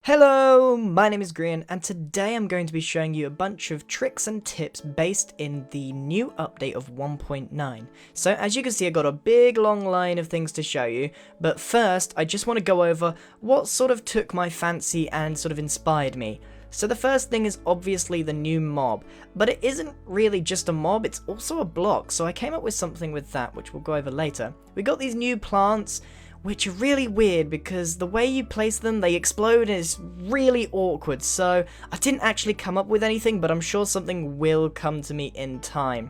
Hello, my name is Grian, and today I'm going to be showing you a bunch of tricks and tips based in the new update of 1.9. So as you can see, I got a big long line of things to show you, but first I just want to go over what sort of took my fancy and sort of inspired me. So the first thing is obviously the new mob, but it isn't really just a mob, it's also a block, so I came up with something with that, which we'll go over later. We got these new plants, which are really weird because the way you place them, they explode and it's really awkward, so I didn't actually come up with anything, but I'm sure something will come to me in time.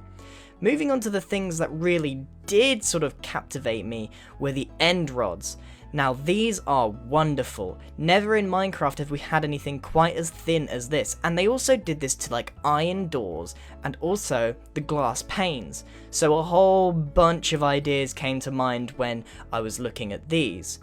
Moving on to the things that really did sort of captivate me were the end rods. Now these are wonderful. Never in Minecraft have we had anything quite as thin as this, and they also did this to like iron doors and also the glass panes. So a whole bunch of ideas came to mind when I was looking at these.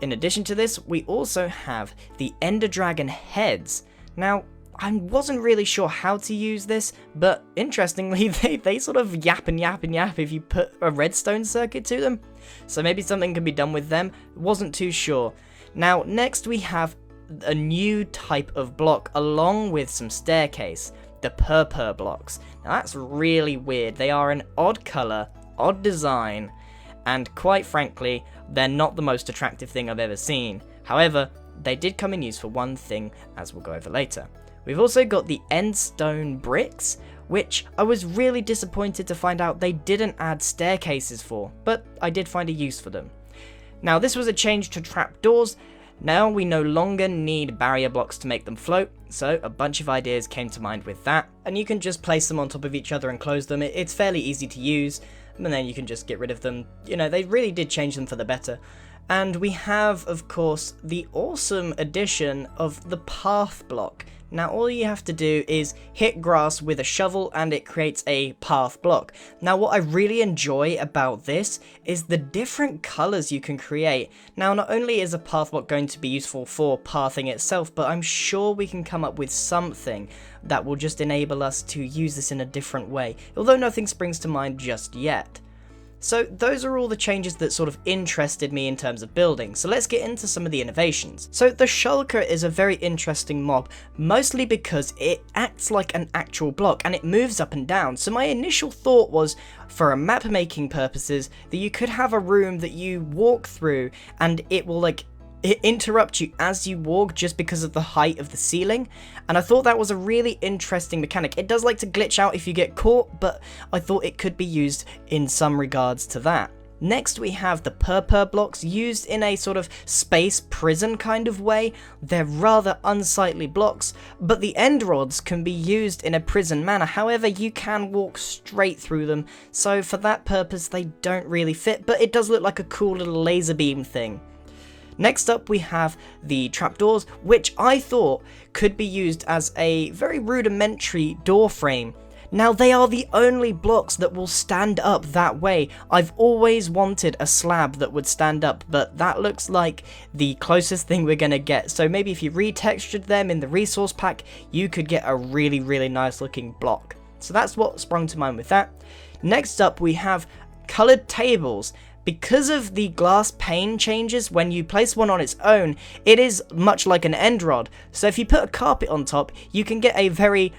In addition to this, we also have the Ender Dragon heads. Now I wasn't really sure how to use this, but interestingly, they sort of yap and yap and yap if you put a redstone circuit to them. So maybe something can be done with them, wasn't too sure. Now, next we have a new type of block along with some staircase, the purpur blocks. Now that's really weird, they are an odd colour, odd design, and quite frankly, they're not the most attractive thing I've ever seen. However, they did come in use for one thing, as we'll go over later. We've also got the endstone bricks, which I was really disappointed to find out they didn't add staircases for, but I did find a use for them. Now this was a change to trapdoors. Now we no longer need barrier blocks to make them float, so a bunch of ideas came to mind with that, and you can just place them on top of each other and close them. It's fairly easy to use, and then you can just get rid of them. You know, they really did change them for the better. And we have, of course, the awesome addition of the path block. Now all you have to do is hit grass with a shovel and it creates a path block. Now what I really enjoy about this is the different colours you can create. Now not only is a path block going to be useful for pathing itself, but I'm sure we can come up with something that will just enable us to use this in a different way, although nothing springs to mind just yet. So those are all the changes that sort of interested me in terms of building, so let's get into some of the innovations. So the shulker is a very interesting mob, mostly because it acts like an actual block and it moves up and down. So my initial thought was, for a map making purposes, that you could have a room that you walk through and it will interrupt you as you walk just because of the height of the ceiling, and I thought that was a really interesting mechanic. It does like to glitch out if you get caught, but I thought it could be used in some regards to that. Next we have the purpur blocks, used in a sort of space prison kind of way. They're rather unsightly blocks, but the end rods can be used in a prison manner. However, you can walk straight through them, so for that purpose they don't really fit, but it does look like a cool little laser beam thing. Next up we have the trapdoors, which I thought could be used as a very rudimentary door frame. Now they are the only blocks that will stand up that way. I've always wanted a slab that would stand up, but that looks like the closest thing we're gonna get. So maybe if you retextured them in the resource pack, you could get a really, really nice looking block. So that's what sprung to mind with that. Next up we have coloured tables. Because of the glass pane changes, when you place one on its own, it is much like an end rod. So if you put a carpet on top, you can get a very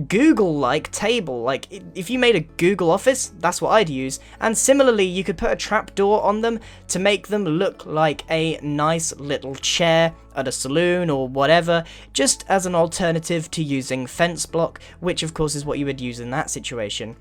Google-like table. Like, if you made a Google office, that's what I'd use. And similarly, you could put a trapdoor on them to make them look like a nice little chair at a saloon or whatever, just as an alternative to using fence block, which of course is what you would use in that situation.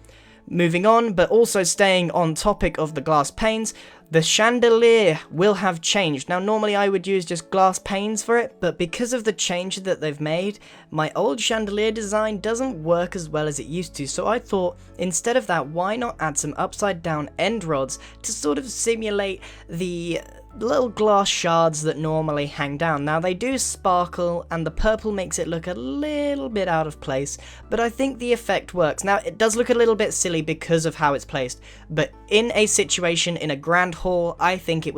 Moving on, but also staying on topic of the glass panes, the chandelier will have changed. Now normally I would use just glass panes for it, but because of the change that they've made, my old chandelier design doesn't work as well as it used to, so I thought instead of that, why not add some upside down end rods to sort of simulate the little glass shards that normally hang down. Now they do sparkle and the purple makes it look a little bit out of place, but I think the effect works. Now it does look a little bit silly because of how it's placed, but in a situation in a grand hall, I think it